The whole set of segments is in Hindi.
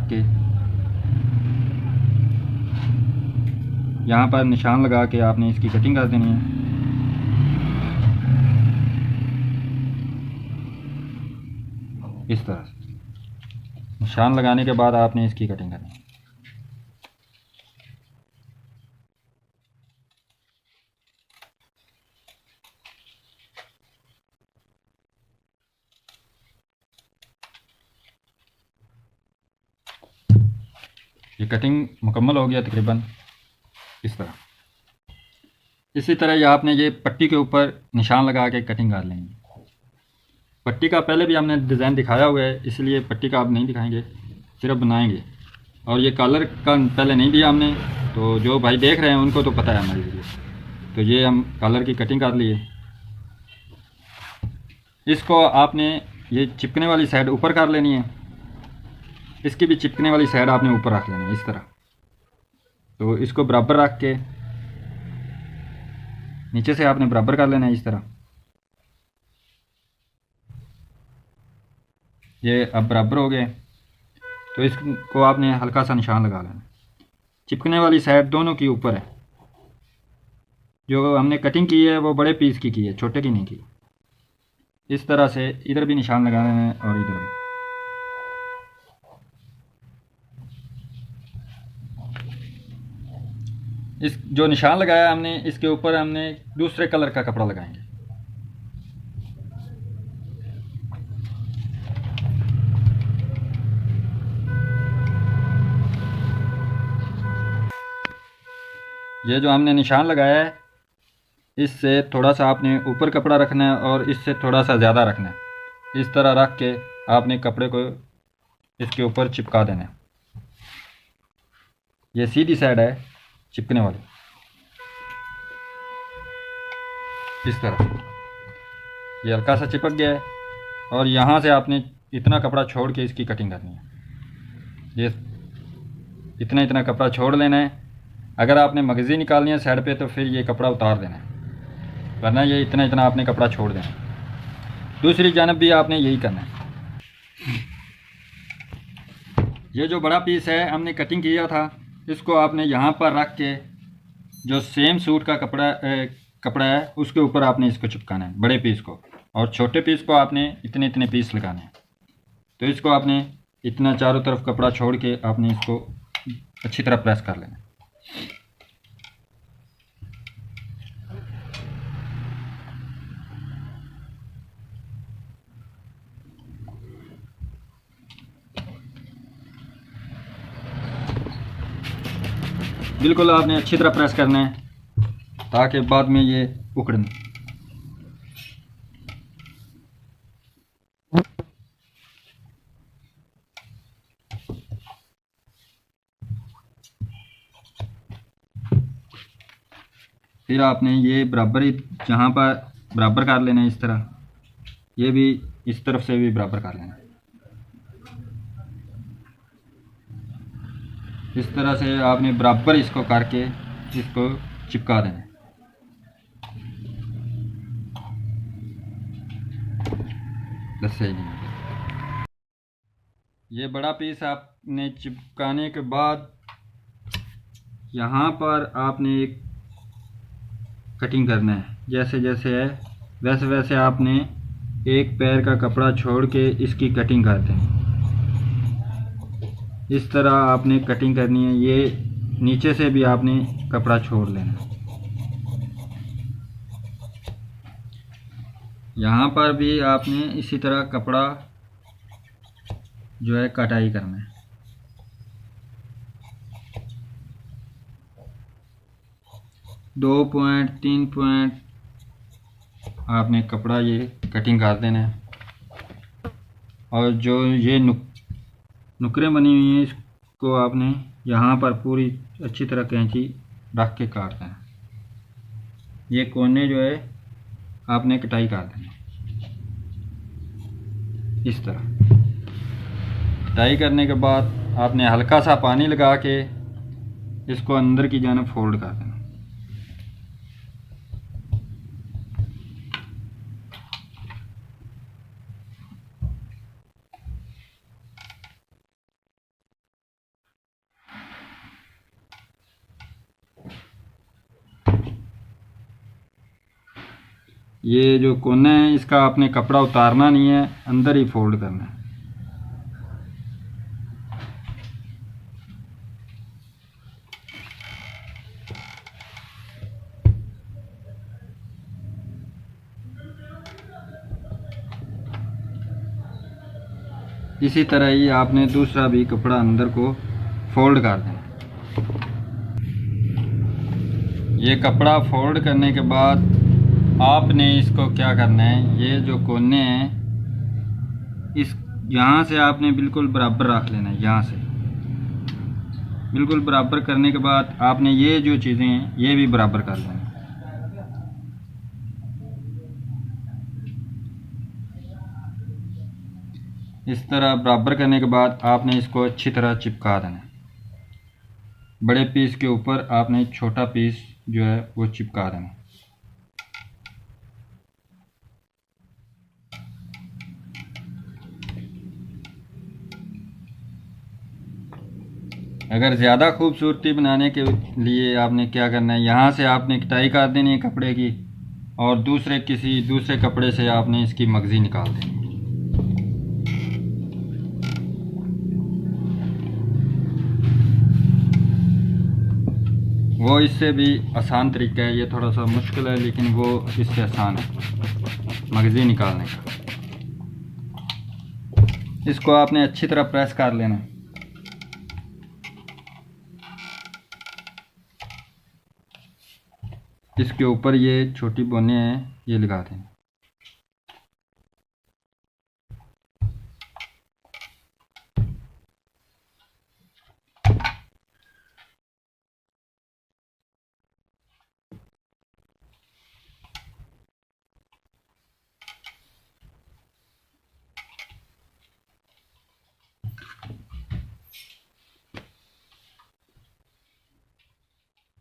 के यहाँ पर निशान लगा के आपने इसकी कटिंग कर देनी है। इस तरह से निशान लगाने के बाद आपने इसकी कटिंग करनी है। ये कटिंग मुकम्मल हो गया तकरीबन इस तरह। इसी तरह ये आपने ये पट्टी के ऊपर निशान लगा के कटिंग कर लेंगे। पट्टी का पहले भी हमने डिज़ाइन दिखाया हुआ है, इसलिए पट्टी का आप नहीं दिखाएंगे, सिर्फ बनाएंगे। और ये कलर का पहले नहीं दिया हमने, तो जो भाई देख रहे हैं उनको तो पता है हमारी वीडियो। तो ये हम कलर की कटिंग कर लिए। इसको आपने ये चिपकने वाली साइड ऊपर कर लेनी है, इसकी भी चिपकने वाली साइड आपने ऊपर रख लेनी है इस तरह। तो इसको बराबर रख के नीचे से आपने बराबर कर लेना है इस तरह। ये अब बराबर हो गए, तो इसको आपने हल्का सा निशान लगा लेना। चिपकने वाली साइड दोनों की ऊपर है। जो हमने कटिंग की है वो बड़े पीस की है, छोटे की नहीं की। इस तरह से इधर भी निशान लगाना है और इधर भी। इस जो निशान लगाया हमने, इसके ऊपर हमने दूसरे कलर का कपड़ा लगाएंगे। ये जो हमने निशान लगाया है, इससे थोड़ा सा आपने ऊपर कपड़ा रखना है और इससे थोड़ा सा ज़्यादा रखना है। इस तरह रख के आपने कपड़े को इसके ऊपर चिपका देना है। ये सीधी साइड है चिपकने वाली, इस तरह। ये हल्का सा चिपक गया है और यहाँ से आपने इतना कपड़ा छोड़ के इसकी कटिंग करनी है। ये इतना इतना कपड़ा छोड़ लेना है। अगर आपने मगज़ी निकालनी है साइड पे तो फिर ये कपड़ा उतार देना है, वरना ये इतना इतना आपने कपड़ा छोड़ देना है। दूसरी जानब भी आपने यही करना है। ये जो बड़ा पीस है हमने कटिंग किया था, इसको आपने यहाँ पर रख के जो सेम सूट का कपड़ा है उसके ऊपर आपने इसको चिपकाना है, बड़े पीस को। और छोटे पीस को आपने इतने इतने पीस लगाने हैं। तो इसको आपने इतना चारों तरफ कपड़ा छोड़ के आपने इसको अच्छी तरह प्रेस कर लेना है। बिल्कुल आपने अच्छी तरह प्रेस करना है ताकि बाद में ये उखड़ नहीं। फिर आपने ये बराबर ही जहाँ पर बराबर कर लेना है इस तरह। ये भी इस तरफ से भी बराबर कर लेना। इस तरह से आपने बराबर इसको करके इसको चिपका देना है। सही नहीं है। ये बड़ा पीस आपने चिपकाने के बाद यहाँ पर आपने एक कटिंग करना है। जैसे जैसे है वैसे वैसे आपने एक पैर का कपड़ा छोड़ के इसकी कटिंग कर देनी। इस तरह आपने कटिंग करनी है। ये नीचे से भी आपने कपड़ा छोड़ लेना। यहाँ पर भी आपने इसी तरह कपड़ा जो है कटाई करना है। दो पॉइंट 3 पॉइंट आपने कपड़ा ये कटिंग कर देना है। और जो ये नुकरें बनी हुई हैं इसको आपने यहाँ पर पूरी अच्छी तरह कैंची रख के काटना है। ये कोने जो है आपने कटाई कर देना इस तरह। कटाई करने के बाद आपने हल्का सा पानी लगा के इसको अंदर की जानिब फोल्ड कर देना। ये जो कोना है इसका आपने कपड़ा उतारना नहीं है, अंदर ही फोल्ड करना है। इसी तरह ही आपने दूसरा भी कपड़ा अंदर को फोल्ड कर देना। ये कपड़ा फोल्ड करने के बाद आपने इसको क्या करना है, ये जो कोने हैं इस यहाँ से आपने बिल्कुल बराबर रख लेना है। यहाँ से बिल्कुल बराबर करने के बाद आपने ये जो चीज़ें हैं ये भी बराबर कर लेना। इस तरह बराबर करने के बाद आपने इसको अच्छी तरह चिपका देना। बड़े पीस के ऊपर आपने छोटा पीस जो है वो चिपका देना। अगर ज़्यादा खूबसूरती बनाने के लिए आपने क्या करना है, यहाँ से आपने कटाई कर देनी है कपड़े की, और किसी दूसरे कपड़े से आपने इसकी मगज़ी निकाल देनी। वो इससे भी आसान तरीका है, ये थोड़ा सा मुश्किल है लेकिन वो इससे आसान है मगज़ी निकालने का। इसको आपने अच्छी तरह प्रेस कर लेना। इसके ऊपर ये छोटी बोने हैं ये लगा दें।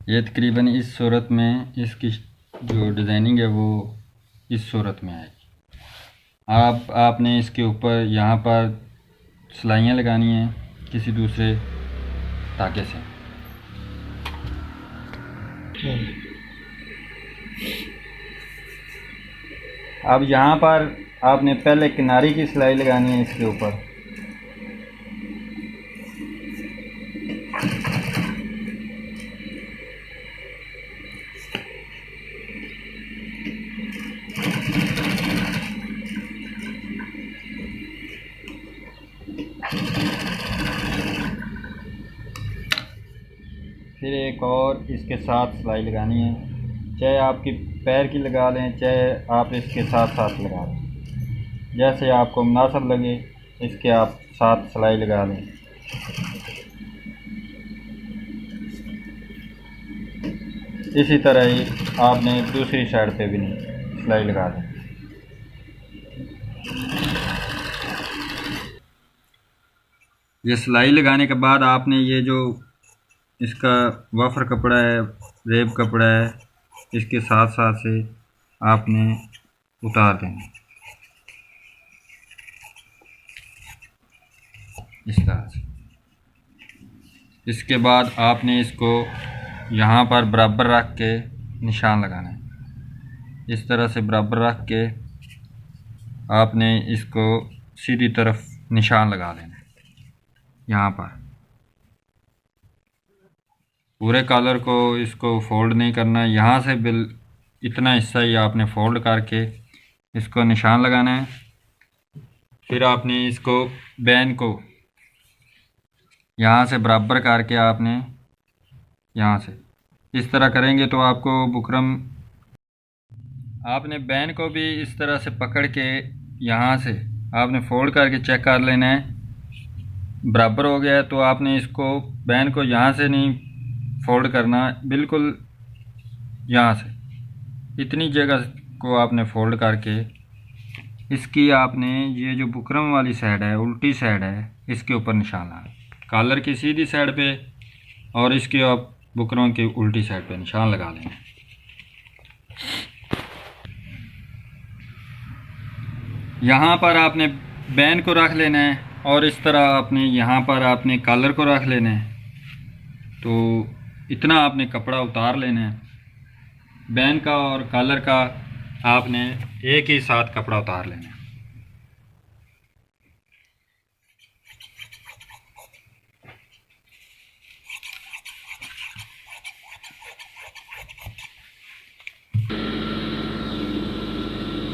ये तकरीबन इस सूरत में इसकी जो डिज़ाइनिंग है वो इस सूरत में आएगी। आपने इसके ऊपर यहाँ पर सिलाइयाँ लगानी हैं किसी दूसरे धागे से। अब यहाँ पर आपने पहले किनारे की सिलाई लगानी है इसके ऊपर। फिर एक और इसके साथ सिलाई लगानी है, चाहे आपकी पैर की लगा लें चाहे आप इसके साथ साथ लगा लें, जैसे आपको मुनासिब लगे इसके आप साथ सिलाई लगा लें। इसी तरह ही आपने दूसरी साइड पे भी सिलाई लगा दें। ये सिलाई लगाने के बाद आपने ये जो इसका वफ़र कपड़ा है, रेब कपड़ा है, इसके साथ साथ से आपने उतार देना इस तरह से। इसके बाद आपने इसको यहाँ पर बराबर रख के निशान लगाना है। इस तरह से बराबर रख के आपने इसको सीधी तरफ निशान लगा देना है। यहाँ पर पूरे कॉलर को इसको फोल्ड नहीं करना है, यहाँ से इतना हिस्सा ही आपने फोल्ड करके इसको निशान लगाना है। फिर आपने इसको बैन को यहाँ से बराबर करके आपने यहाँ से इस तरह करेंगे तो आपको बुकरम, आपने बैन को भी इस तरह से पकड़ के यहाँ से आपने फोल्ड करके चेक कर लेना है। बराबर हो गया है तो आपने इसको बैन को यहाँ से नहीं फोल्ड करना, बिल्कुल यहाँ से इतनी जगह को आपने फोल्ड करके इसकी आपने ये जो बुकरम वाली साइड है, उल्टी साइड है, इसके ऊपर निशान लगाना। कॉलर की सीधी साइड पे और इसके आप बुकरम की उल्टी साइड पे निशान लगा लेना। यहाँ पर आपने बैन को रख लेना है और इस तरह आपने यहाँ पर आपने कॉलर को रख लेना है। तो इतना आपने कपड़ा उतार लेना है। बैन का और कॉलर का आपने एक ही साथ कपड़ा उतार लेना है।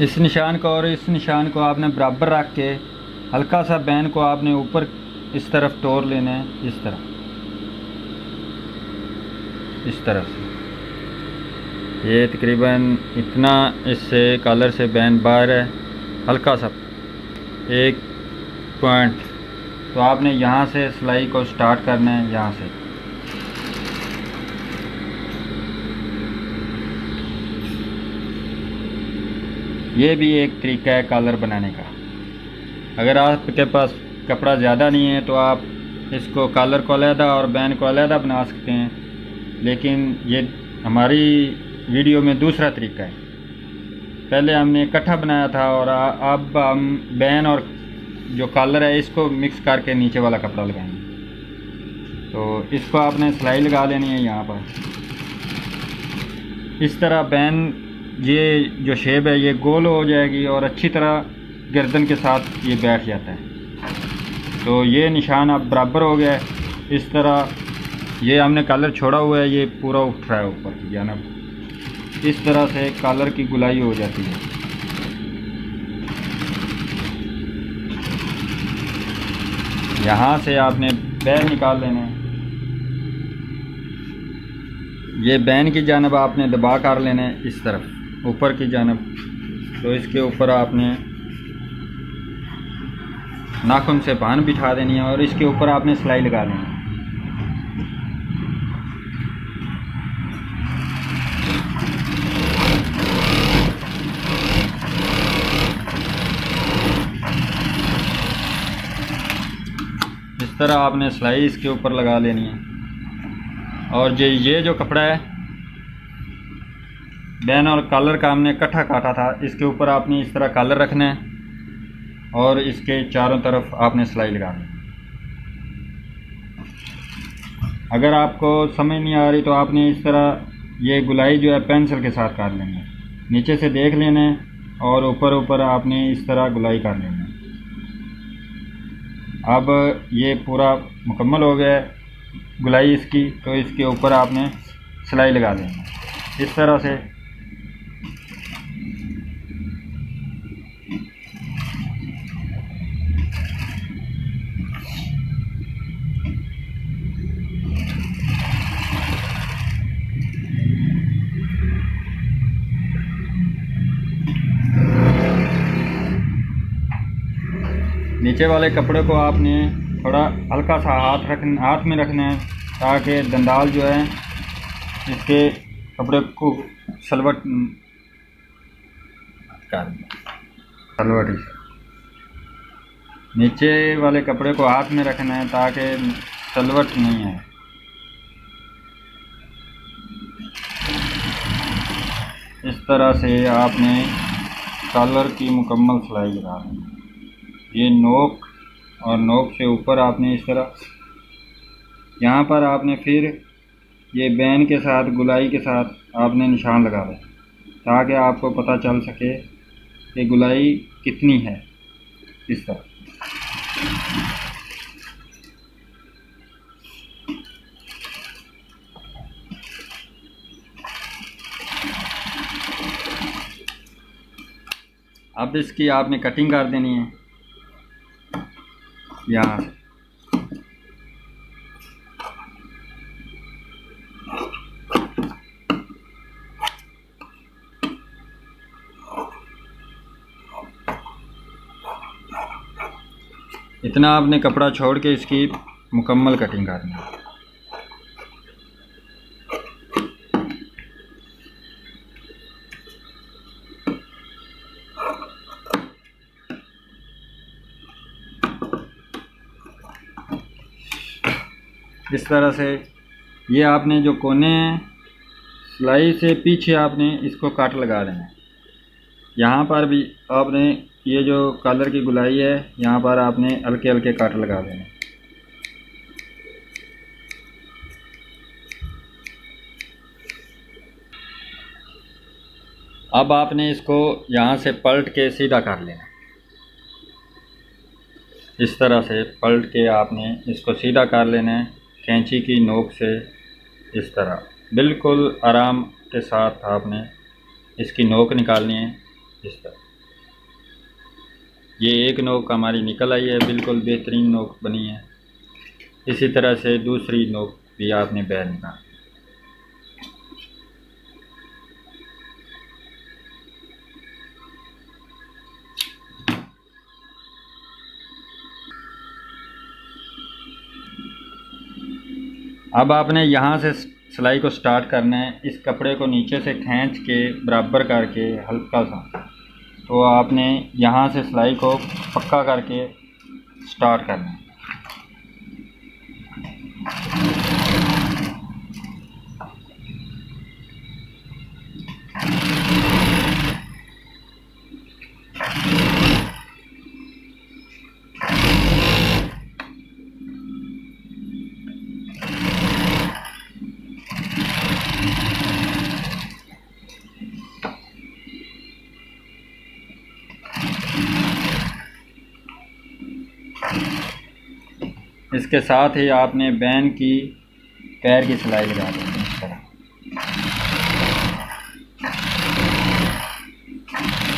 इस निशान को और इस निशान को आपने बराबर रख के हल्का सा बैन को आपने ऊपर इस तरफ तोड़ लेना है, इस तरफ से। ये तकरीबन इतना इससे कॉलर से बैन बाहर है, हल्का सा 1 पॉइंट। तो आपने यहाँ से सिलाई को स्टार्ट करना है, यहाँ से। ये भी एक तरीका है कॉलर बनाने का। अगर आपके पास कपड़ा ज़्यादा नहीं है तो आप इसको कॉलर को अलहदा और बैन को अलहदा बना सकते हैं, लेकिन ये हमारी वीडियो में दूसरा तरीका है। पहले हमने इकट्ठा बनाया था और अब हम बैन और जो कॉलर है इसको मिक्स करके नीचे वाला कपड़ा लगाएंगे। तो इसको आपने सिलाई लगा लेनी है यहाँ पर इस तरह। बैन ये जो शेप है ये गोल हो जाएगी और अच्छी तरह गर्दन के साथ ये बैठ जाता है। तो ये निशान अब बराबर हो गया है। इस तरह ये हमने कॉलर छोड़ा हुआ है, ये पूरा उठ रहा है ऊपर की जानब। इस तरह से कॉलर की गुलाई हो जाती है। यहाँ से आपने बैन निकाल लेना है। ये बैन की जानब आपने दबा कर लेना है इस तरफ ऊपर की जानब। तो इसके ऊपर आपने नाखून से बान बिठा देनी है और इसके ऊपर आपने सिलाई लगा लेनी है। इस तरह आपने सिलाई इसके ऊपर लगा लेनी है। और ये जो कपड़ा है बैन और कॉलर का हमने इकट्ठा काटा था, इसके ऊपर आपने इस तरह कॉलर रखना है और इसके चारों तरफ आपने सिलाई लगानी है। अगर आपको समझ नहीं आ रही तो आपने इस तरह ये गुलाई जो है पेंसिल के साथ काट लेनी है। नीचे से देख लेना है और ऊपर ऊपर आपने इस तरह गुलाई कर लेनी है। अब ये पूरा मुकम्मल हो गया है गुलाई इसकी। तो इसके ऊपर आपने सिलाई लगा देनी है इस तरह से। नीचे वाले कपड़े को आपने थोड़ा हल्का सा हाथ में रखना है ताकि दंडाल जो है इसके कपड़े को सलवट नीचे वाले कपड़े को हाथ में रखना है ताकि सलवट नहीं है। इस तरह से आपने कॉलर की मुकम्मल सिलाई लगा देनी है। ये नोक और नोक से ऊपर आपने इस तरह, यहाँ पर आपने फिर ये बैन के साथ गुलाई के साथ आपने निशान लगा दें ताकि आपको पता चल सके कि गुलाई कितनी है। इस तरह अब इसकी आपने कटिंग कर देनी है यहाँ से। इतना आपने कपड़ा छोड़ के इसकी मुकम्मल कटिंग करनी है। इस तरह से ये आपने जो कोने हैं सिलाई से पीछे आपने इसको काट लगा देना है। यहाँ पर भी आपने ये जो कॉलर की गुलाई है यहाँ पर आपने हल्के हल्के काट लगा देने। अब आपने इसको यहाँ से पलट के सीधा कर लेना। इस तरह से पलट के आपने इसको सीधा कर लेना है कैंची की नोक से। इस तरह बिल्कुल आराम के साथ आपने इसकी नोक निकालनी है। इस तरह ये एक नोक हमारी निकल आई है, बिल्कुल बेहतरीन नोक बनी है। इसी तरह से दूसरी नोक भी आपने बाहर निकालनी। अब आपने यहाँ से सिलाई को स्टार्ट करना है। इस कपड़े को नीचे से खींच के बराबर करके हल्का सा, तो आपने यहाँ से सिलाई को पक्का करके स्टार्ट करना है। इसके साथ ही आपने बैन की पैर की सिलाई लगा देनी है इस तरह।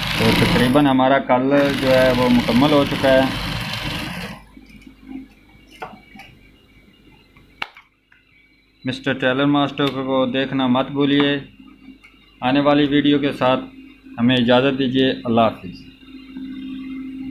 तो तकरीबन हमारा कलर जो है वो मुकम्मल हो चुका है। मिस्टर टेलर मास्टर को देखना मत भूलिए। आने वाली वीडियो के साथ हमें इजाज़त दीजिए। अल्लाह हाफिज़।